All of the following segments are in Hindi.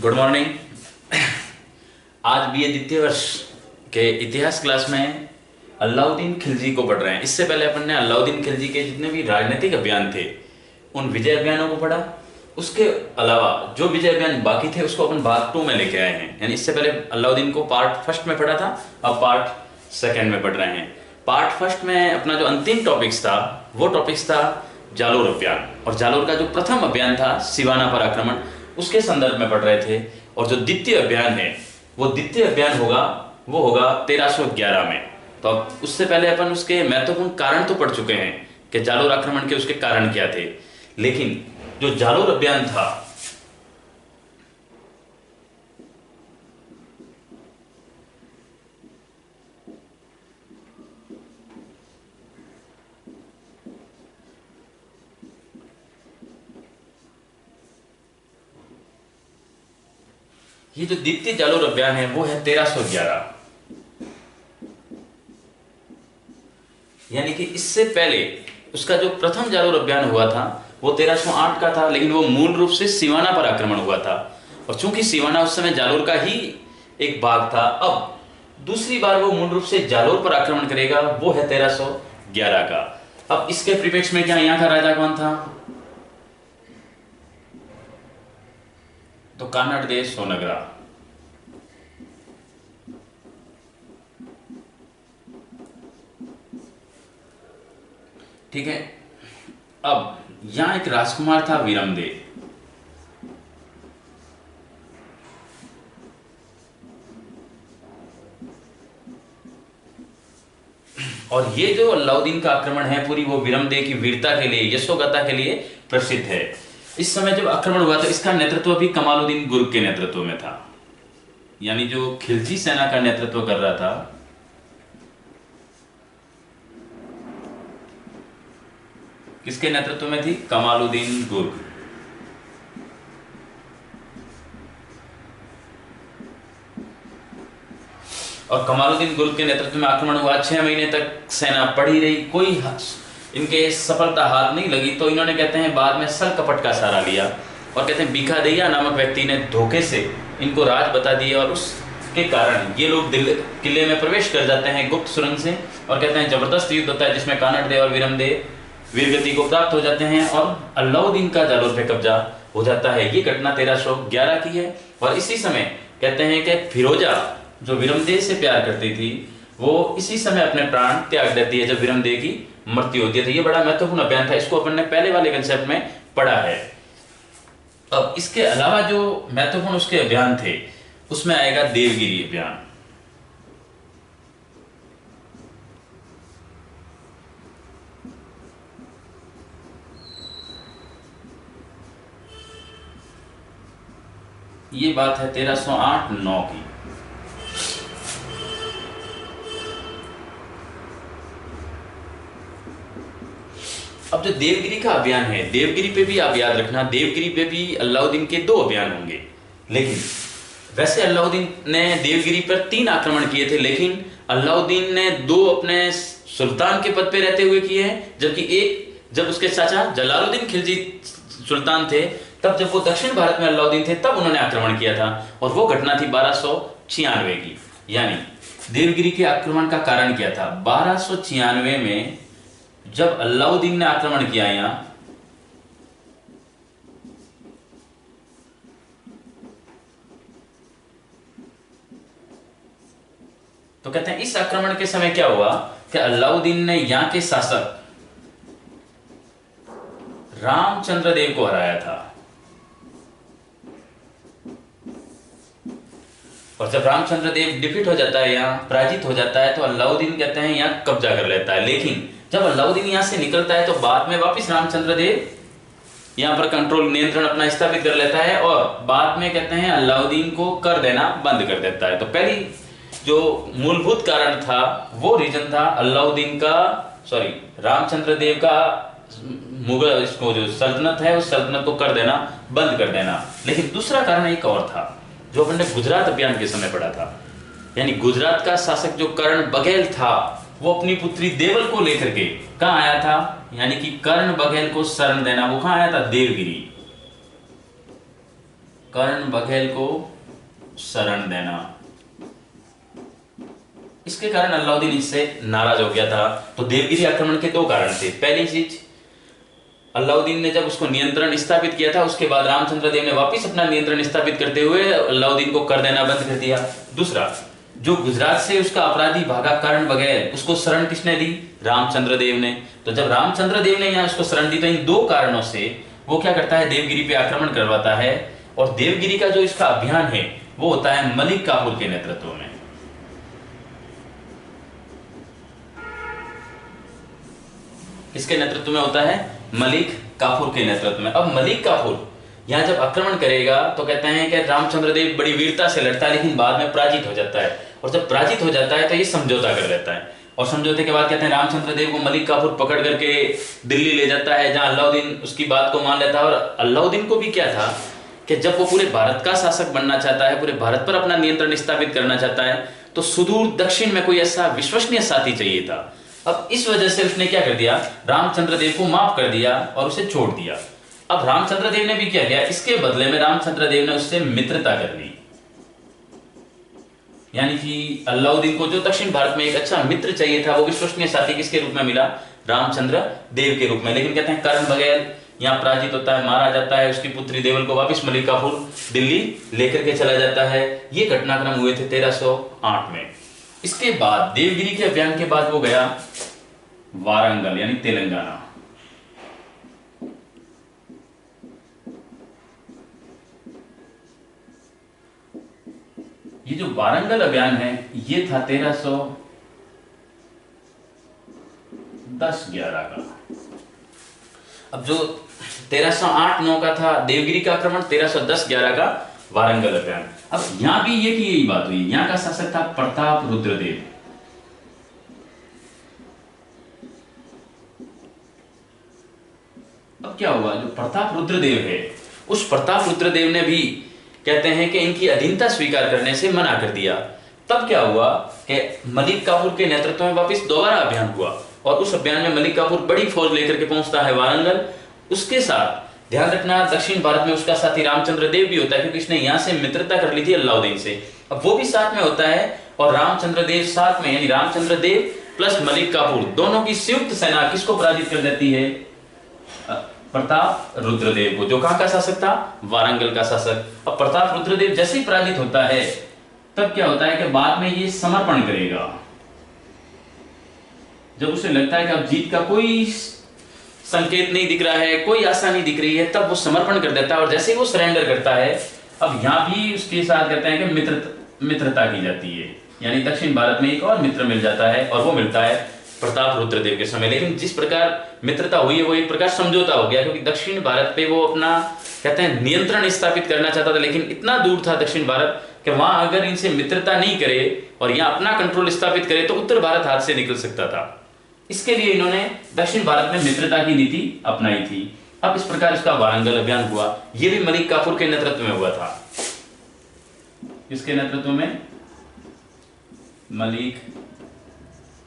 Good morning. आज बीए द्वितीय वर्ष के इतिहास क्लास में अलाउद्दीन खिलजी को पढ़ रहे हैं। इससे पहले अपन ने अलाउद्दीन खिलजी के जितने भी राजनीतिक अभियान थे उन विजय अभियानों को पढ़ा। उसके अलावा जो विजय अभियान बाकी थे उसको अपन भाग 2 में लेके आए हैं। यानी इससे पहले अलाउद्दीन को पार्ट 1 में पढ़ा था, अब पार्ट 2 में पढ़ रहे हैं। पार्ट 1 में अपना जो अंतिम टॉपिक्स था वो टॉपिक्स था जालोर अभियान, और जालोर का जो प्रथम अभियान था सिवाना पर आक्रमण, उसके संदर्भ में पढ़ रहे थे। और जो द्वितीय अभियान है वो द्वितीय अभियान होगा 1311 में। तो अब उससे पहले अपन उसके महत्वपूर्ण कारण तो पढ़ चुके हैं कि जालोर आक्रमण के उसके कारण क्या थे, लेकिन जो जालोर अभियान था ये जो द्वितीय जालोर अभियान है वो है 1311। यानी कि इससे पहले उसका जो प्रथम जालोर अभियान हुआ था वो 1308 का था, लेकिन वो मूल रूप से सिवाना पर आक्रमण हुआ था। और चूंकि सिवाना उस समय जालोर का ही एक भाग था, अब दूसरी बार वो मूल रूप से जालोर पर आक्रमण करेगा, वो है 1311 का। अब इसके परिप्रेक्ष्य में क्या यहाँ का राजा कौन था? तो कानड़ देश सोनगरा। ठीक है। अब यहां एक राजकुमार था विरमदेव, और ये जो अलाउद्दीन का आक्रमण है पूरी वो विरमदेव की वीरता के लिए, यशोगाथा के लिए प्रसिद्ध है। इस समय जब आक्रमण हुआ तो इसका नेतृत्व भी कमालुद्दीन गुर्ग के नेतृत्व में था। यानी जो खिलजी सेना का नेतृत्व कर रहा था किसके नेतृत्व में थी? कमालुद्दीन गुर्ग। और कमालुद्दीन गुर्ग के नेतृत्व में आक्रमण हुआ। 6 महीने तक सेना पड़ी रही, कोई इनके सफलता हाथ नहीं लगी। तो इन्होंने कहते हैं बाद में सल कपट का सहारा लिया, और कहते हैं भिखादैया नामक व्यक्ति ने धोखे से इनको राज बता दिए, और उसके कारण ये लोग किले में प्रवेश कर जाते हैं गुप्त सुरंग से। और कहते हैं जबरदस्त युद्ध होता है जिसमें कानड़ देव और विरमदेव वीरगति को प्राप्त हो जाते हैं, और अलाउद्दीन का जालोर पे कब्जा हो जाता है। ये घटना 1311 की है। और इसी समय कहते हैं कि फिरोजा जो विरमदेव से प्यार करती थी वो इसी समय अपने प्राण त्याग देती है जब विरमदेव की मृत्यु होती है। तो ये बड़ा महत्वपूर्ण अभियान था, इसको अपन ने पहले वाले कंसेप्ट में पढ़ा है। अब इसके अलावा जो महत्वपूर्ण उसके अभियान थे उसमें आएगा देवगिरी अभियान। ये बात है 1308-9 की। अब जो देवगिरी का अभियान है, देवगिरी पे भी आप याद रखना, देवगिरी पे भी अलाउद्दीन के 2 अभियान होंगे। लेकिन वैसे अलाउद्दीन ने देवगिरी पर 3 आक्रमण किए थे, लेकिन अलाउद्दीन ने 2 अपने सुल्तान के पद पे रहते हुए किए हैं, जबकि एक जब उसके चाचा जलालुद्दीन खिलजी सुल्तान थे तब जब वो दक्षिण भारत में अलाउद्दीन थे तब उन्होंने आक्रमण किया था, और वो घटना थी 1296 की। यानी देवगिरी के आक्रमण का कारण क्या था? 1296 में जब अलाउद्दीन ने आक्रमण किया यहां, तो कहते हैं इस आक्रमण के समय क्या हुआ कि अलाउद्दीन ने यहां के शासक रामचंद्र देव को हराया था। और जब रामचंद्र देव डिफीट हो जाता है, यहाँ पराजित हो जाता है, तो अलाउद्दीन कहते हैं यहाँ कब्जा कर लेता है। लेकिन जब अलाउद्दीन यहाँ से निकलता है तो बाद में वापस रामचंद्र देव यहाँ पर कंट्रोल नियंत्रण अपना स्थापित कर लेता है, और बाद में कहते हैं अलाउद्दीन को कर देना बंद कर देता है। तो पहली जो मूलभूत कारण था वो रीजन था अलाउद्दीन का, रामचंद्र देव का मुगल इसको जो सल्तनत है उस सल्तनत को कर देना, बंद कर देना। लेकिन दूसरा कारण एक और था जो हमने गुजरात अभियान के समय पढ़ा था। यानी गुजरात का शासक जो कर्ण बघेल था वो अपनी पुत्री देवल को लेकर के कहाँ आया था? यानी कि कर्ण बघेल को शरण देना, वो कहाँ आया था? देवगिरी। कर्ण बघेल को शरण देना। इसके कारण अलाउद्दीन इससे नाराज हो गया था। तो देवगिरी आक्रमण के दो कारण थे। पहली चीज, अलाउद्दीन ने जब उसको नियंत्रण स्थापित किया था, उसके बाद रामचंद्र देव ने वापस अपना नियंत्रण स्थापित करते हुए अलाउद्दीन को कर देना बंद कर दिया। दूसरा, जो गुजरात से उसका अपराधी भागा कर्ण बघेल, उसको शरण किसने दी? रामचंद्र देव ने। तो जब रामचंद्र देव ने यहाँ उसको शरण दी, तो इन दो कारणों से वो क्या करता है, देवगिरी पे आक्रमण करवाता है। और देवगिरी का जो इसका अभियान है वो होता है मलिक काफूर के नेतृत्व में। किसके नेतृत्व में होता है? मलिक काफूर के नेतृत्व में। अब मलिक काफूर यहां जब आक्रमण करेगा तो कहते हैं कि रामचंद्र देव बड़ी वीरता से लड़ता है, लेकिन बाद में पराजित हो जाता है। और जब पराजित हो जाता है तो ये समझौता कर लेता है, और समझौते के बाद कहते हैं रामचंद्र देव को मलिक काफूर पकड़ करके दिल्ली ले जाता है, जहां अलाउद्दीन उसकी बात को मान लेता है। और अलाउद्दीन को भी क्या था कि जब वो पूरे भारत का शासक बनना चाहता है, पूरे भारत पर अपना नियंत्रण स्थापित करना चाहता है, तो सुदूर दक्षिण में कोई ऐसा विश्वसनीय साथी चाहिए था। अब इस वजह से उसने क्या कर दिया, रामचंद्र देव को माफ कर दिया और उसे छोड़ दिया। अब रामचंद्र देव ने भी क्या किया, इसके बदले में रामचंद्र देव ने उससे मित्रता कर ली। यानी कि अलाउद्दीन को जो दक्षिण भारत में एक अच्छा मित्र चाहिए था, वो विश्वसनीय साथी किसके रूप में मिला? रामचंद्र देव के रूप में। लेकिन कहते हैं कर्ण बघेल यहाँ पराजित होता है, मारा जाता है। उसकी पुत्री देवल को वापस मलिक काफूर दिल्ली लेकर के चला जाता है। ये घटनाक्रम हुए थे 1308 में। इसके बाद देवगिरी के अभियान के बाद वो गया वारंगल यानी तेलंगाना। ये जो वारंगल अभियान है ये था 1310-11 का। अब जो 1308-9 का था देवगिरी का आक्रमण, 1310-11 का वारंगल अभियान। अब यहां भी ये की यही बात हुई। यहां का शासक था प्रताप रुद्रदेव। अब क्या हुआ, जो प्रताप रुद्रदेव है उस प्रताप रुद्रदेव ने भी कहते हैं कि इनकी अधीनता स्वीकार करने से मना कर दिया। तब क्या हुआ कि मलिक काफूर के नेतृत्व में वापस दोबारा अभियान हुआ, और उस अभियान में मलिक काफूर बड़ी फौज लेकर के पहुंचता है वारंगल। उसके साथ ध्यान रखना दक्षिण भारत में उसका साथी रामचंद्र देव भी होता है, क्योंकि इसने यहां से मित्रता कर ली थी अलाउद्दीन से। अब वो भी साथ में होता है, और रामचंद्र देव साथ में, यानी रामचंद्र देव प्लस मलिक काफूर दोनों की संयुक्त सेना किसको पराजित कर देती है? प्रताप रुद्रदेव को, जो कहां का शासक था? वारंगल का शासक। अब प्रताप रुद्रदेव जैसे ही पराजित होता है, तब क्या होता है कि बाद में ये समर्पण करेगा। जब उसे लगता है कि अब जीत का कोई संकेत नहीं दिख रहा है, कोई आशा नहीं दिख रही है, तब वो समर्पण कर देता है। और जैसे ही वो सरेंडर करता है, अब यहां भी उसके साथ कहते हैं कि मित्रता की जाती है, यानी दक्षिण भारत में एक और मित्र मिल जाता है, और वो मिलता है प्रताप रुद्रदेव के समय। लेकिन जिस प्रकार मित्रता हुई है वो एक प्रकार समझौता हो गया, क्योंकि दक्षिण भारत पे वो अपना कहते हैं नियंत्रण स्थापित करना चाहता था, लेकिन इतना दूर था दक्षिण भारत कि वहां अगर इनसे मित्रता नहीं करे और यहाँ अपना कंट्रोल स्थापित करे तो उत्तर भारत हाथ से निकल सकता था। इसके लिए इन्होंने दक्षिण भारत में मित्रता की नीति अपनाई थी। अब इस प्रकार इसका वारंगल अभियान हुआ। यह भी मलिक काफूर के नेतृत्व में हुआ था। किसके नेतृत्व में? मलिक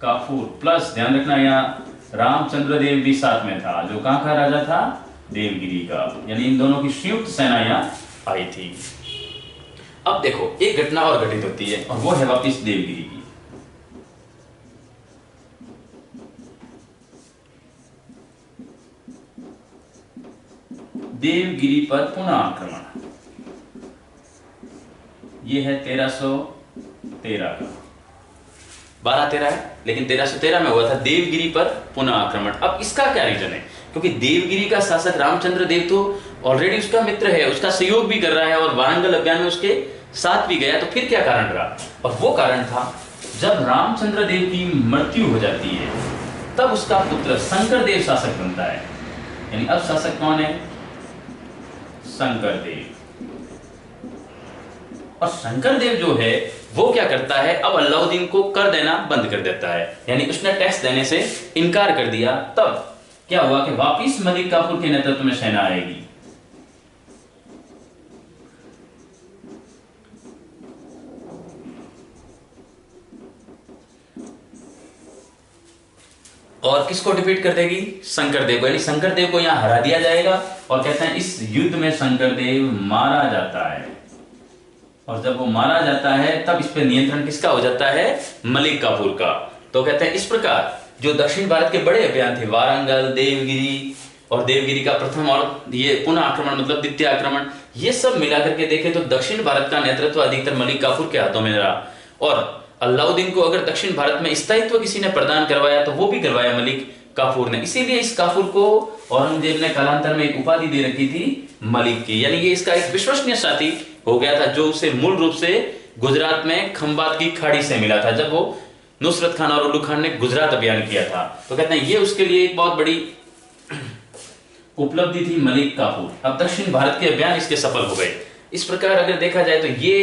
काफूर प्लस ध्यान रखना यहाँ रामचंद्र देव भी साथ में था, जो कहां का राजा था? देवगिरी का। यानी इन दोनों की संयुक्त सेना यहाँ आई थी। अब देखो एक घटना और घटित होती है, और वो है वापिस देवगिरी की। देवगिरी पर पुनः आक्रमण, यह है 1313 का। 12-13 है, लेकिन 1313 में हुआ था देवगिरी पर पुनः आक्रमण। अब इसका क्या रीजन है? क्योंकि देवगिरी का शासक रामचंद्र देव तो ऑलरेडी उसका मित्र है, उसका सहयोग भी कर रहा है, और वारंगल अभियान में उसके साथ भी गया। तो फिर क्या कारण रहा? और वो कारण था जब रामचंद्र देव की मृत्यु हो जाती है, तब उसका पुत्र शंकर देव शासक बनता है। यानी अब शासक कौन है? शंकर देव। और शंकर देव जो है वो क्या करता है, अब अलाउद्दीन को कर देना बंद कर देता है, यानी उसने टैक्स देने से इनकार कर दिया। तब क्या हुआ कि वापिस मलिक काफूर के नेतृत्व में सेना आएगी। और किसको डिफीट कर देगी? शंकर देव को। यानी शंकर देव को यहां हरा दिया जाएगा, और कहते हैं इस युद्ध में शंकरदेव मारा जाता है, और जब वो मारा जाता है तब इस पे नियंत्रण किसका हो जाता है, मलिक काफूर का। तो कहते हैं इस प्रकार जो दक्षिण भारत के बड़े अभियान थे, वारंगल, देवगिरी, और देवगिरी का प्रथम और ये पुनः आक्रमण मतलब द्वितीय आक्रमण, ये सब मिलाकर के देखें तो दक्षिण भारत का नेतृत्व अधिकतर मलिक काफूर के हाथों में रहा। और अलाउद्दीन को अगर दक्षिण भारत में स्थायित्व किसी ने प्रदान करवाया तो वो भी करवाया मलिक काफूर ने। इसीलिए इस काफूर को औरंगजेब ने कालांतर में एक उपाधि दे रखी थी मलिक की, यानी ये इसका एक विश्वसनीय साथी हो गया था, जो उसे मूल रूप से गुजरात में खंबात की खाड़ी से मिला था, जब वो नुसरत खान और उल्लू खान ने गुजरात अभियान किया था। तो कहते हैं ये उसके लिए एक बहुत बड़ी उपलब्धि थी मलिक काफूर। अब दक्षिण भारत के अभियान इसके सफल हो गए। इस प्रकार अगर देखा जाए तो ये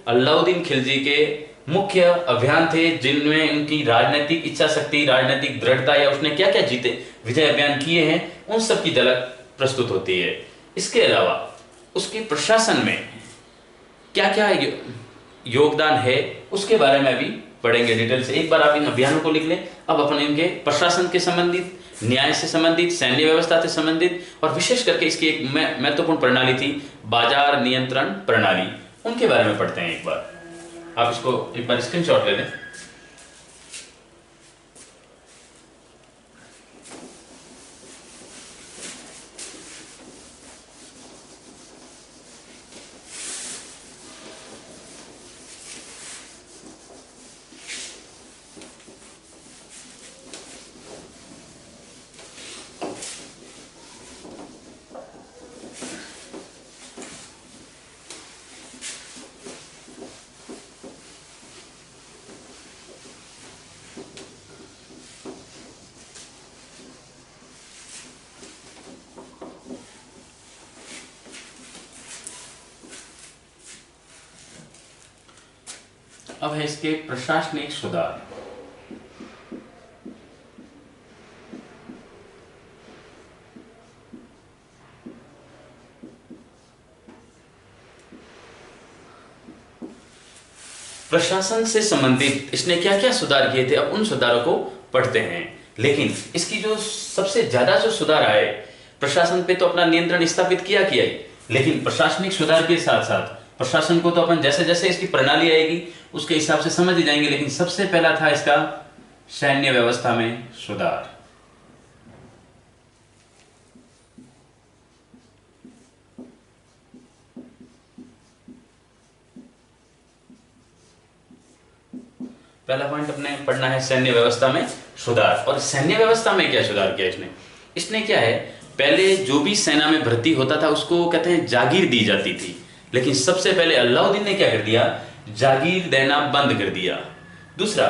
अलाउद्दीन खिलजी के मुख्य अभियान थे, जिनमें उनकी राजनीतिक इच्छा शक्ति, राजनीतिक दृढ़ता, या उसने क्या क्या जीते विजय अभियान किए हैं, उन सब की झलक प्रस्तुत होती है। इसके अलावा उसके प्रशासन में क्या क्या योगदान है उसके बारे में अभी पढ़ेंगे डिटेल से। एक बार आप इन अभियानों को लिख लें। अब अपन इनके प्रशासन के संबंधित, न्याय से संबंधित, सैन्य व्यवस्था से संबंधित, और विशेष करके इसकी एक महत्वपूर्ण प्रणाली थी बाजार नियंत्रण प्रणाली, उनके बारे में पढ़ते हैं। एक बार आप इसको एक बार स्क्रीनशॉट ले लें। अब है इसके प्रशासनिक सुधार। प्रशासन से संबंधित इसने क्या क्या सुधार किए थे, अब उन सुधारों को पढ़ते हैं। लेकिन इसकी जो सबसे ज्यादा जो सुधार आए, प्रशासन पे तो अपना नियंत्रण स्थापित किया ही, लेकिन प्रशासनिक सुधार के साथ साथ प्रशासन को तो अपन जैसे जैसे इसकी प्रणाली आएगी उसके हिसाब से समझ ही जाएंगे। लेकिन सबसे पहला था इसका सैन्य व्यवस्था में सुधार। पहला पॉइंट अपने पढ़ना है सैन्य व्यवस्था में सुधार। और सैन्य व्यवस्था में क्या सुधार किया इसने? इसने क्या है, पहले जो भी सेना में भर्ती होता था उसको कहते हैं जागीर दी जाती थी, लेकिन सबसे पहले अलाउद्दीन ने क्या कर दिया, जागीर देना बंद कर दिया। दूसरा,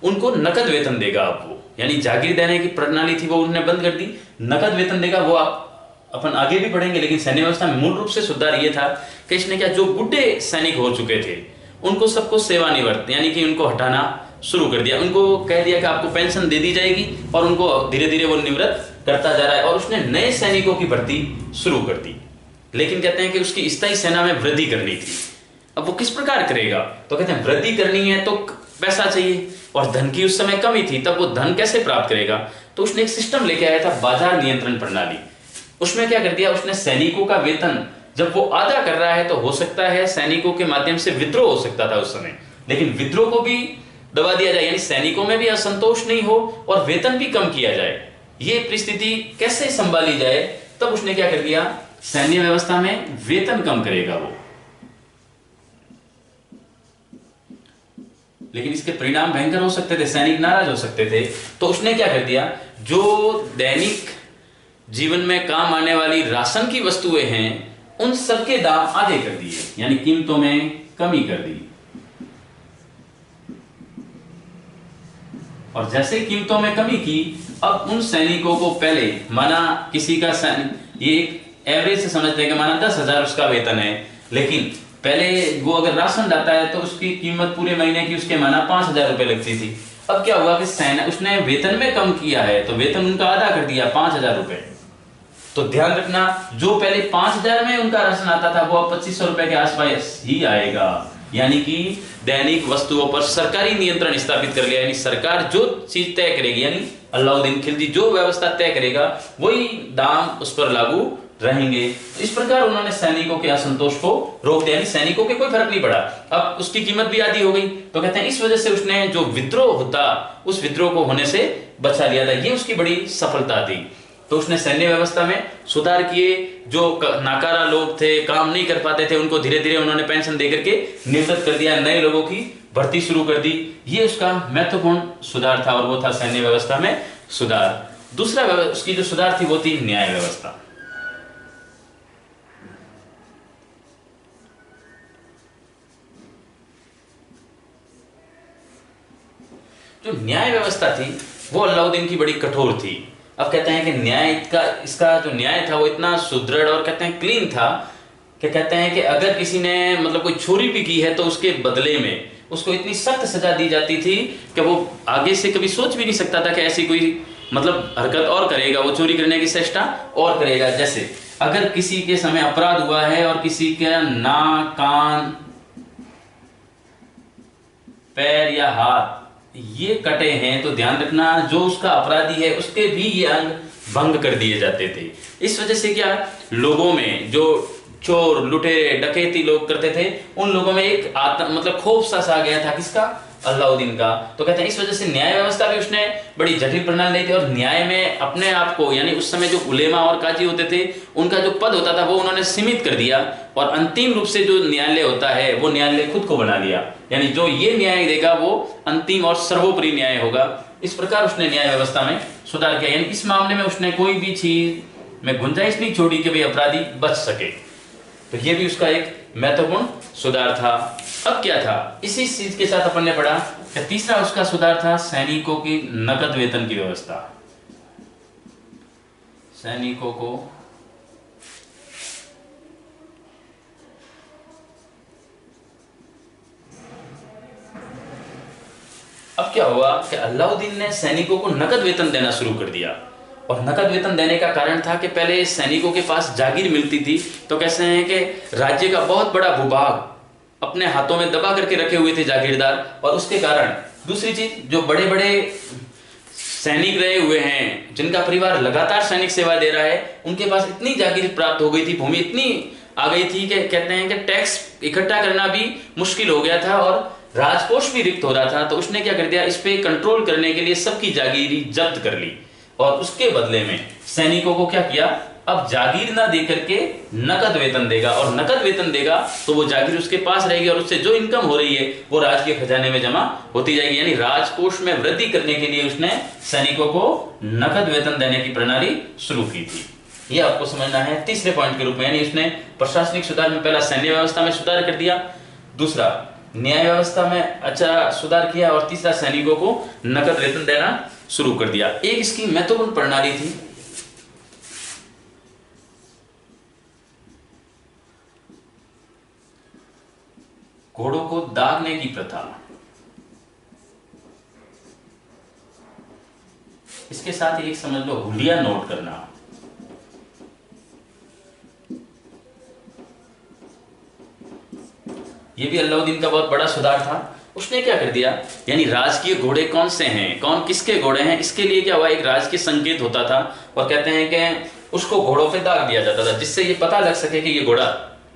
उनको नकद वेतन देगा अब वो, यानी जागीर देने की प्रणाली थी वो उन्होंने बंद कर दी, नकद वेतन देगा। वो आप अपन आगे भी पढ़ेंगे। लेकिन सैन्य व्यवस्था में मूल रूप से सुधार ये था कि इसने क्या, जो बुढ़े सैनिक हो चुके थे उनको सबको सेवानिवृत्त यानी कि उनको हटाना शुरू कर दिया। उनको कह दिया कि आपको पेंशन दे दी जाएगी, और उनको धीरे धीरे वो निवृत्त करता जा रहा है। और उसने नए सैनिकों की भर्ती शुरू कर दी, लेकिन कहते हैं कि उसकी स्थायी सेना में वृद्धि करनी थी। अब वो किस प्रकार करेगा, तो कहते हैं वृद्धि करनी है तो पैसा चाहिए, और धन की उस समय कमी थी, तब वो धन कैसे प्राप्त करेगा? तो उसने एक सिस्टम लेके आया था, बाजार नियंत्रण प्रणाली। उसमें क्या कर दिया, उसने सैनिकों का वेतन जब वो आधा कर रहा है तो हो सकता है सैनिकों के माध्यम से विद्रोह हो सकता था उस समय, लेकिन विद्रोह को भी दबा दिया जाए, यानी सैनिकों में भी असंतोष नहीं हो और वेतन भी कम किया जाए। ये परिस्थिति कैसे संभाली जाए, तब उसने क्या कर दिया, सैन्य व्यवस्था में वेतन कम करेगा वो। लेकिन इसके परिणाम भयंकर हो सकते थे, सैनिक नाराज हो सकते थे। तो उसने क्या कर दिया, जो दैनिक जीवन में काम आने वाली राशन की वस्तुएं हैं उन सबके दाम आधे कर दिए, यानी कीमतों में कमी कर दी। और जैसे कीमतों में कमी की, अब उन सैनिकों को पहले माना किसी का ये एक एवरेज से समझते हैं कि माना 10,000 उसका वेतन है, लेकिन पहले वो अगर राशन लाता है तो उसकी कीमत पूरे महीने की उसके माना 5,000 रुपए लगती थी। अब क्या हुआ कि सेना उसने वेतन में कम किया है, तो वेतन उनका आधा कर दिया, 5,000 रुपए। तो ध्यान रखना, जो पहले 5,000 में उनका राशन आता था वो अब 2,500 रुपए के आसपास ही आएगा। यानी कि दैनिक वस्तुओं पर सरकारी नियंत्रण स्थापित कर लिया, यानी सरकार जो चीज तय करेगी, यानी अलाउद्दीन खिलजी जो व्यवस्था तय करेगा वही दाम उस पर लागू रहेंगे। तो इस प्रकार उन्होंने सैनिकों के असंतोष को रोक दिया, सैनिकों के कोई फर्क नहीं पड़ा, अब उसकी कीमत भी आधी हो गई। तो कहते हैं इस वजह से उसने जो विद्रोह होता उस विद्रोह को होने से बचा लिया था, ये उसकी बड़ी सफलता थी। तो उसने सैन्य व्यवस्था में सुधार किए, जो नाकारा लोग थे, काम नहीं कर पाते थे, उनको धीरे धीरे उन्होंने पेंशन देकर के निवृत्त कर दिया, नए लोगों की भर्ती शुरू कर दी। ये उसका महत्वपूर्ण सुधार था और वो था सैन्य व्यवस्था में सुधार। दूसरा उसकी जो सुधार थी वो थी न्याय व्यवस्था। जो न्याय व्यवस्था थी वो अलाउद्दीन की बड़ी कठोर थी। अब कहते हैं कि न्याय का, इसका जो न्याय था वो इतना सुदृढ़ और कहते हैं क्लीन था कि कहते हैं कि अगर किसी ने मतलब कोई चोरी भी की है तो उसके बदले में उसको इतनी सख्त सजा दी जाती थी कि वो आगे से कभी सोच भी नहीं सकता था कि ऐसी कोई मतलब हरकत और करेगा, वो चोरी करने की चेष्टा और करेगा। जैसे अगर किसी के समय अपराध हुआ है और किसी का नाक, कान, पैर या हाथ ये कटे हैं, तो ध्यान रखना जो उसका अपराधी है उसके भी ये अंग भंग कर दिए जाते थे। इस वजह से क्या लोगों में जो चोर, लुटेरे, डकैती लोग करते थे उन लोगों में एक मतलब खौफ सा आ गया था, किसका? अलाउद्दीन का। तो कहते हैं इस वजह से न्याय व्यवस्था भी उसने बड़ी जटिल प्रणाली ली थी और न्याय में अपने आप को, यानी उस समय जो उलेमा और काजी होते थे उनका जो पद होता था वो उन्होंने सीमित कर दिया और अंतिम रूप से जो न्यायालय होता है वो न्यायालय खुद को बना लिया, यानी जो ये न्याय देगा वो अंतिम और सर्वोपरि न्याय होगा। इस प्रकार उसने न्याय व्यवस्था में सुधार किया, यानी इस मामले में उसने कोई भी चीज में गुंजाइश नहीं छोड़ी कि भाई अपराधी बच सके। तो ये भी उसका एक महत्वपूर्ण सुधार था। अब क्या था, इसी चीज के साथ अपन ने पढ़ा कि तीसरा उसका सुधार था सैनिकों की नकद वेतन की व्यवस्था। सैनिकों को अब क्या हुआ कि अलाउद्दीन ने सैनिकों को नकद वेतन देना शुरू कर दिया। और नकद वेतन देने का कारण था कि पहले सैनिकों के पास जागीर मिलती थी, तो कैसे हैं कि राज्य का बहुत बड़ा भूभाग अपने हाथों में दबा करके रखे हुए थे जागीरदार, और उसके कारण दूसरी चीज, जो बड़े बड़े सैनिक रहे हुए हैं जिनका परिवार लगातार सैनिक सेवा दे रहा है, उनके पास इतनी जागीर प्राप्त हो गई थी, भूमि इतनी आ गई थी कि कहते हैं कि टैक्स इकट्ठा करना भी मुश्किल हो गया था और राजकोष भी रिक्त हो रहा था। तो उसने क्या कर दिया, इस पे कंट्रोल करने के लिए सबकी जागीरी जब्त कर ली और उसके बदले में सैनिकों को क्या किया, अब जागीर ना दे करके नकद वेतन देगा, और नकद वेतन देगा तो वो जागीर उसके पास रहेगी और उससे जो इनकम हो रही है वो राज्य के खजाने में जमा होती जाएगी। यानी राजकोष में वृद्धि करने के लिए उसने सैनिकों को नकद वेतन देने की प्रणाली शुरू की थी। ये आपको समझना है तीसरे पॉइंट के रूप में, यानी उसने प्रशासनिक सुधार में पहला सैन्य व्यवस्था में सुधार कर दिया, दूसरा न्याय व्यवस्था में अच्छा सुधार किया और तीसरा सैनिकों को नकद वेतन देना शुरू कर दिया। एक इसकी महत्वपूर्ण प्रणाली थी घोड़ों को दागने की प्रथा। इसके साथ ही एक समझ लो हुलिया नोट करना। ये भी अलाउद्दीन का बहुत बड़ा सुधार था। उसने क्या कर दिया, यानी राजकीय घोड़े कौन से हैं, कौन किसके घोड़े हैं, इसके लिए क्या हुआ, एक राजकीय संकेत होता था और कहते हैं कि उसको घोड़ों पे दाग दिया जाता था जिससे ये पता लग सके कि ये घोड़ा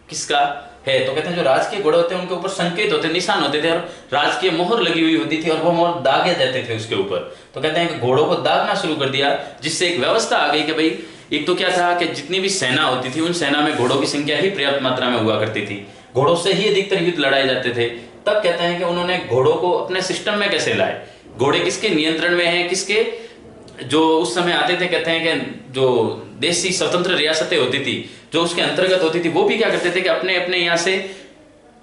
किसका है। तो कहते हैं जो राजकीय घोड़े होते हैं उनके ऊपर संकेत होते, निशान होते थे और राजकीय मोहर लगी हुई होती थी और वो मोहर दागे जाते थे उसके ऊपर। तो कहते हैं कि घोड़ों को दागना शुरू कर दिया, जिससे एक व्यवस्था आ गई कि भाई एक तो क्या था कि जितनी भी सेना होती थी उन सेना में घोड़ों की संख्या ही पर्याप्त मात्रा में हुआ करती थी, घोड़ों से ही अधिकतर युद्ध लड़ाए जाते थे। तब कहते हैं कि उन्होंने घोड़ों को अपने सिस्टम में कैसे लाए, घोड़े किसके नियंत्रण में हैं, किसके जो उस समय आते थे, कहते हैं कि जो देशी स्वतंत्र रियासतें होती थी जो उसके अंतर्गत होती थी, वो भी क्या करते थे कि अपने अपने यहाँ से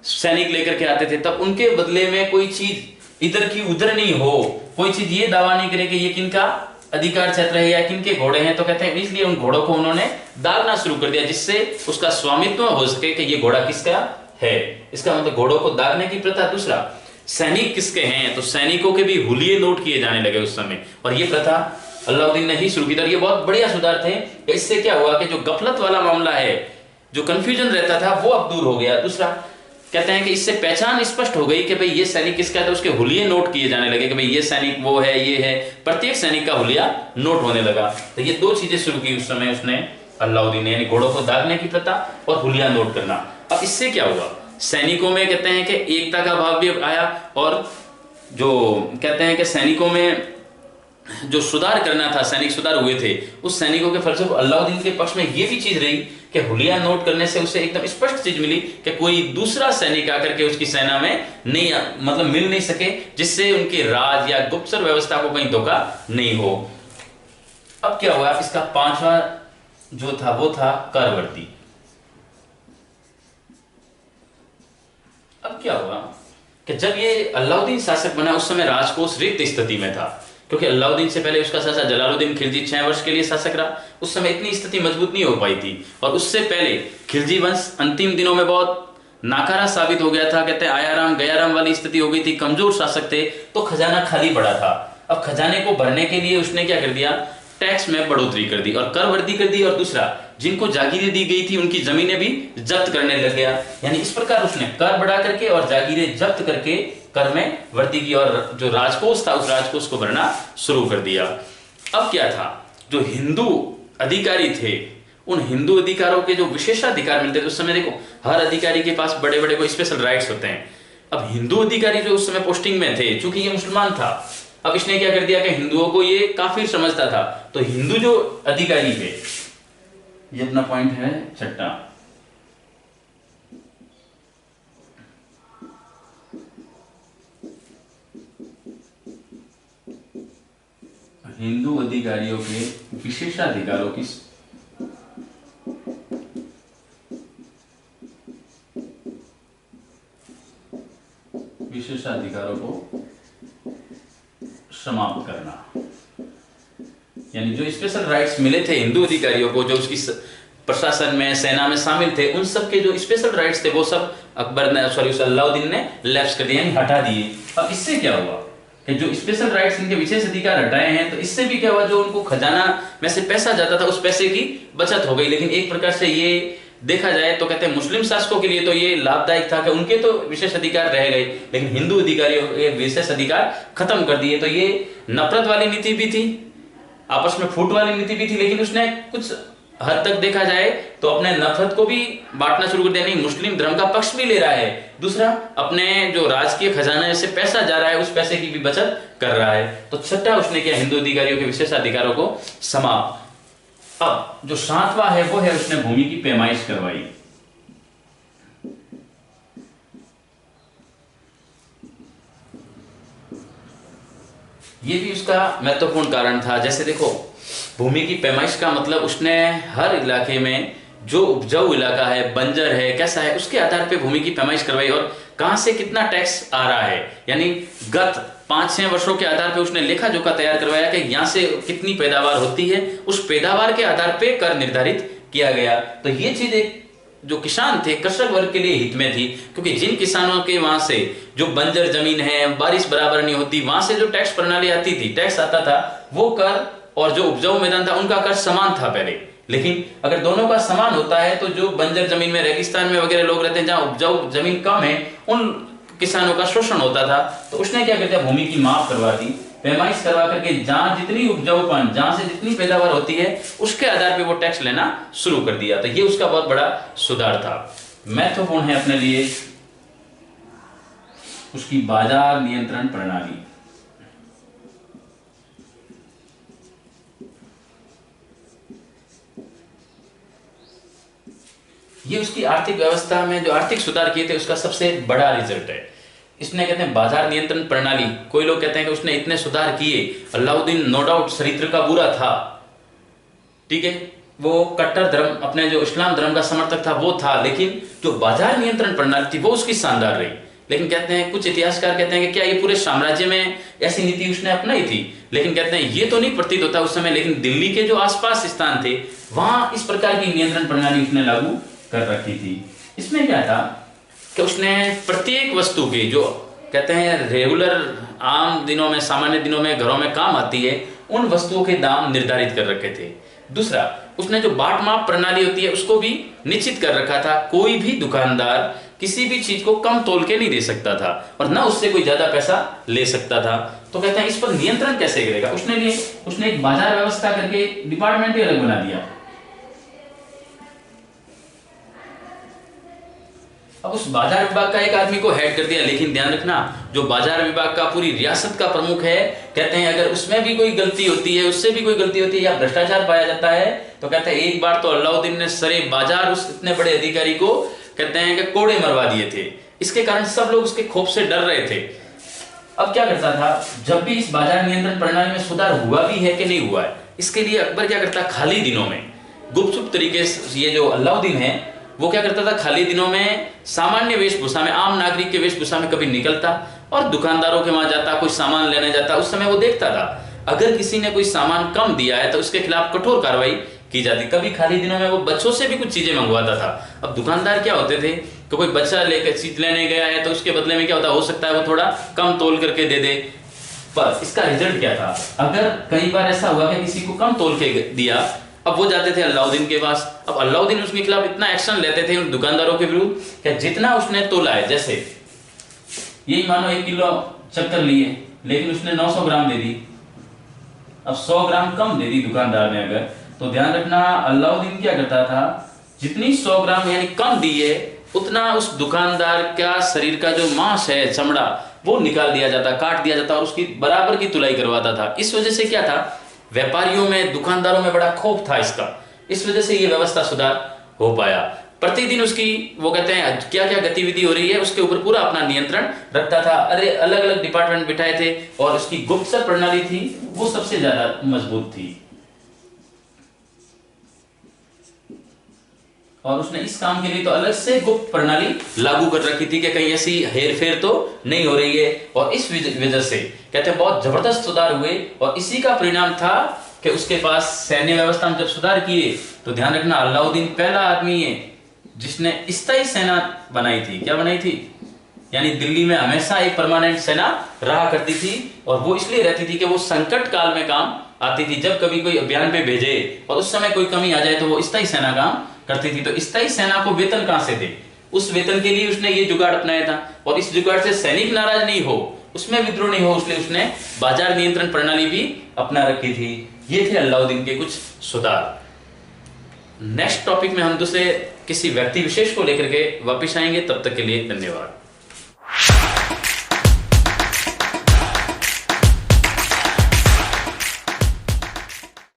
सैनिक लेकर के आते थे। तब उनके बदले में कोई चीज इधर की उधर नहीं हो, कोई चीज ये दावा नहीं करे कि ये किनका अधिकार क्षेत्र है या किनके घोड़े हैं। तो कहते हैं इसलिए उन घोड़ों को उन्होंने दागना शुरू कर दिया जिससे उसका स्वामित्व हो सके कि ये घोड़ा किसका है। इसका मतलब घोड़ों को दागने की प्रथा। दूसरा, सैनिक किसके हैं, तो सैनिकों के भी हुलिये नोट किए जाने लगे उस समय, और ये प्रथा अलाउद्दीन ने ही शुरू की थी। और ये बहुत बढ़िया सुधार थे। इससे क्या हुआ कि जो गफलत वाला मामला है, जो कंफ्यूजन रहता था, वो अब दूर हो गया। दूसरा कहते हैं कि इससे पहचान स्पष्ट हो गई कि भाई ये सैनिक किसका है, तो उसके हुलिये नोट किए जाने लगे कि भाई ये सैनिक वो है, ये है, प्रत्येक सैनिक का हुलिया नोट होने लगा। तो ये दो चीजें शुरू की उस समय उसने अलाउद्दीन ने, यानी घोड़ों को दागने की प्रथा और हुलिया नोट करना। अब इससे क्या हुआ, सैनिकों में कहते हैं कि एकता का भाव भी आया, और जो कहते हैं कि सैनिकों में जो सुधार करना था, सैनिक सुधार हुए थे, उस सैनिकों के फलस्वरूप अलाउद्दीन के पक्ष में ये भी चीज रही कि हुलिया नोट करने से उसे एकदम स्पष्ट चीज मिली कि कोई दूसरा सैनिक आकर के उसकी सेना में नहीं मतलब मिल नहीं सके, जिससे उनके राज या गुप्तचर व्यवस्था को कहीं धोखा नहीं हो। अब क्या हुआ, इसका पांचवा जो था वो था करवर्दी। अब क्या हुआ कि जब ये अलाउद्दीन शासक बना उस समय राजकोष रिक्त स्थिति में था, क्योंकि अलाउद्दीन से पहले उसका चाचा जलालुद्दीन खिलजी 6 वर्ष के लिए शासक रहा। उस समय इतनी स्थिति मजबूत नहीं हो पाई थी, और उससे पहले खिलजी वंश अंतिम दिनों में बहुत नाकारा साबित हो गया था। कहते हैं आयाराम गयाराम वाली स्थिति हो गई थी, कमजोर शासक थे, तो खजाना खाली पड़ा था। अब खजाने को भरने के लिए उसने क्या कर दिया, टैक्स में बढ़ोतरी कर दी और कर वृद्धि कर दी, और दूसरा जिनको जागीरें दी गई थी उनकी जमीनें भी जब्त करने लग गया। यानी इस प्रकार उसने कर बढ़ा करके और जागीरें जब्त करके कर में वृद्धि की, और जो राजकोष था उस राजकोष को भरना शुरू कर दिया। अब क्या था, जो हिंदू अधिकारी थे उन हिंदू अधिकारों के जो विशेषाधिकार मिलते थे उस समय, देखो हर अधिकारी के पास बड़े बड़े कोई स्पेशल राइट्स होते हैं। अब हिंदू अधिकारी जो उस समय पोस्टिंग में थे, चूंकि ये मुसलमान था, अब इसने क्या कर दिया कि हिंदुओं को ये काफिर समझता था, तो हिंदू जो अधिकारी थे, ये अपना पॉइंट है छठा, हिंदू अधिकारियों के विशेषाधिकारों की विशेषाधिकारों को समाप्त करना। यानी जो स्पेशल राइट्स मिले थे हिंदू अधिकारियों को, जो उसकी प्रशासन में सेना में शामिल थे, उन सब के जो स्पेशल राइट्स थे वो सब अकबर ने सॉरी अलाउद्दीन ने लैप्स कर दिए, यानी हटा दिए। अब इससे क्या हुआ कि जो स्पेशल राइट्स इनके विशेष अधिकार हटाए हैं, तो इससे भी क्या हुआ, जो उनको खजाना में से पैसा जाता था उस पैसे की बचत हो गई। लेकिन एक प्रकार से ये देखा जाए तो कहते हैं मुस्लिम शासकों के लिए तो ये लाभदायक था कि उनके तो विशेष अधिकार रह गए, लेकिन हिंदू अधिकारियों के विशेष अधिकार खत्म कर दिए। तो ये नफरत वाली नीति भी थी, आपस में फूट वाली नीति भी थी, लेकिन उसने कुछ हद तक देखा जाए तो अपने नफरत को भी बांटना शुरू कर दिया। नहीं, मुस्लिम धर्म का पक्ष भी ले रहा है, दूसरा अपने जो राजकीय खजाने से पैसा जा रहा है उस पैसे की भी बचत कर रहा है। तो छठा उसने किया, हिंदू अधिकारियों के विशेषाधिकारों को समाप्त। अब जो सातवां है वो है उसने भूमि की पैमाइश करवाई। ये भी उसका महत्वपूर्ण कारण था। जैसे देखो, भूमि की पैमाइश का मतलब उसने हर इलाके में जो उपजाऊ इलाका है, बंजर है, कैसा है, उसके आधार पे भूमि की पैमाइश करवाई और कहां से कितना टैक्स आ रहा है, यानी गत 5-6 वर्षों के आधार पे उसने लेखा जोखा तैयार करवाया कि यहां से कितनी पैदावार होती है, उस पैदावार के आधार पे कर निर्धारित किया गया। तो ये चीज एक जो किसान थे, कृषक वर्ग के लिए हित में थी, क्योंकि जिन किसानों के वहां से जो बंजर जमीन है, बारिश बराबर नहीं होती, वहां से जो टैक्स प्रणाली आती थी, टैक्स आता था, वो कर और जो उपजाऊ मैदान था उनका कर समान था पहले। लेकिन अगर दोनों का समान होता है तो जो बंजर जमीन में, रेगिस्तान में वगैरह लोग रहते हैं जहां उपजाऊ जमीन कम है, उन किसानों का शोषण होता था। तो उसने क्या किया, भूमि की माप करवा दी, पैमाइश करवा करके जहां जितनी उपजाऊपन, जहां से जितनी पैदावार होती है उसके आधार पे वो टैक्स लेना शुरू कर दिया। तो ये उसका बहुत बड़ा सुधार था। महत्वपूर्ण है अपने लिए उसकी बाजार नियंत्रण प्रणाली। ये उसकी आर्थिक व्यवस्था में जो आर्थिक सुधार किए थे उसका सबसे बड़ा रिजल्ट है। इसने कहते हैं बाजार नियंत्रण प्रणाली। कोई लोग कहते हैं कि उसने इतने सुधार किए, अलाउद्दीन नो डाउट चरित्र का बुरा था, ठीक है, वो कट्टर धर्म, अपने जो इस्लाम धर्म का समर्थक था वो था, लेकिन जो बाजार नियंत्रण प्रणाली थी वो उसकी शानदार रही। लेकिन कहते हैं कुछ इतिहासकार कहते हैं कि क्या ये पूरे साम्राज्य में ऐसी नीति उसने अपनाई थी, लेकिन कहते हैं ये तो नहीं प्रतीत होता उस समय, लेकिन दिल्ली के जो आसपास स्थान थे वहां इस प्रकार की नियंत्रण प्रणाली उसने लागू कर रखी थी। इसमें क्या था कि उसने प्रत्येक वस्तु की जो कहते हैं रेगुलर आम दिनों में, सामान्य दिनों में घरों में काम आती है, उन वस्तुओं के दाम निर्धारित कर रखे थे। दूसरा, उसने जो बाट माप प्रणाली होती है उसको भी निश्चित कर रखा था। कोई भी दुकानदार किसी भी चीज को कम तोल के नहीं दे सकता था और ना उससे कोई ज्यादा पैसा ले सकता था। तो कहते हैं इस पर नियंत्रण कैसे करेगा, उसने एक बाजार व्यवस्था करके डिपार्टमेंट ही अलग बना दिया। अब उस बाजार विभाग का एक आदमी को हेड कर दिया, लेकिन ध्यान रखना जो बाजार विभाग का पूरी रियासत का प्रमुख है, कहते हैं अगर उसमें भी कोई गलती होती है, उससे भी कोई गलती होती है या भ्रष्टाचार पाया जाता है, तो कहते हैं एक बार तो अलाउद्दीन ने सरे बाजार उस इतने बड़े अधिकारी को कहते हैं कि कोड़े मरवा दिए थे। इसके कारण सब लोग उसके खौफ से डर रहे थे। अब क्या करता था, जब भी इस बाजार नियंत्रण प्रणाली में सुधार हुआ भी है कि नहीं हुआ है, इसके लिए अकबर क्या करता, खाली दिनों में गुपचुप तरीके से, ये जो अलाउद्दीन है वो क्या करता था, खाली दिनों में सामान्य वेशभूषा में, आम नागरिक के वेशभूषा में कभी निकलता और दुकानदारों के वहां जाता, कोई सामान लेने जाता। उस समय वो देखता था अगर किसी ने कोई सामान कम दिया है तो उसके खिलाफ कठोर कार्रवाई की जाती। कभी खाली दिनों में वो बच्चों से भी कुछ चीजें मंगवाता था। अब दुकानदार क्या होते थे कि कोई बच्चा लेकर चीज लेने गया है तो उसके बदले में क्या होता, हो सकता है वो थोड़ा कम तोल करके दे दे। पर इसका रिजल्ट क्या था, अगर कई बार ऐसा हुआ कि किसी को कम तोल के दिया, अब वो जाते थे अलाउद्दीन के पास। अब अलाउद्दीन उसके खिलाफ इतना एक्शन लेते थे उन दुकानदारों के विरुद्ध कि जितना उसने तोला है, जैसे यही मानो 1 किलो शक्कर लिए लेकिन उसने 900 ग्राम दे दी, अब 100 ग्राम कम दे दी दुकानदार ने अगर, तो ध्यान रखना अलाउद्दीन क्या करता था, जितनी 100 ग्राम यानी कम दी है उतना उस दुकानदार का शरीर का जो मांस है, चमड़ा, वो निकाल दिया जाता, काट दिया जाता और उसकी बराबर की तुलाई करवाता था। इस वजह से क्या था, व्यापारियों में, दुकानदारों में बड़ा खौफ था इसका। इस वजह से ये व्यवस्था सुधार हो पाया। प्रतिदिन उसकी वो कहते हैं क्या क्या गतिविधि हो रही है उसके ऊपर पूरा अपना नियंत्रण रखता था। अरे अलग अलग डिपार्टमेंट बिठाए थे और उसकी गुप्तचर प्रणाली थी वो सबसे ज्यादा मजबूत थी। और उसने इस काम के लिए तो अलग से गुप्त प्रणाली लागू कर रखी थी कि कहीं ऐसी हेरफेर तो नहीं हो रही है। और इस वजह से कहते हैं बहुत जबरदस्त सुधार हुए और इसी का परिणाम था कि उसके पास सैन्य व्यवस्था में जब सुधार किए तो ध्यान रखना अलाउद्दीन पहला आदमी है जिसने स्थायी सेना बनाई थी। क्या बनाई थी, यानी दिल्ली में हमेशा एक परमानेंट सेना रहा करती थी और वो इसलिए रहती थी कि वो संकट काल में काम आती थी। जब कभी कोई अभियान पे भेजे और उस समय कोई कमी आ जाए तो वो स्थायी सेना काम करती थी। तो स्थायी सेना को वेतन कहां से दे, उस वेतन के लिए उसने ये जुगाड़ अपनाया था। और इस जुगाड़ से सैनिक नाराज नहीं हो, उसमें विद्रोह नहीं हो, इसलिए उसने बाजार नियंत्रण प्रणाली भी अपना रखी थी। ये थे अलाउद्दीन के कुछ सुधार। नेक्स्ट टॉपिक में हम दूसरे किसी व्यक्ति विशेष को लेकर के वापिस आएंगे। तब तक के लिए धन्यवाद।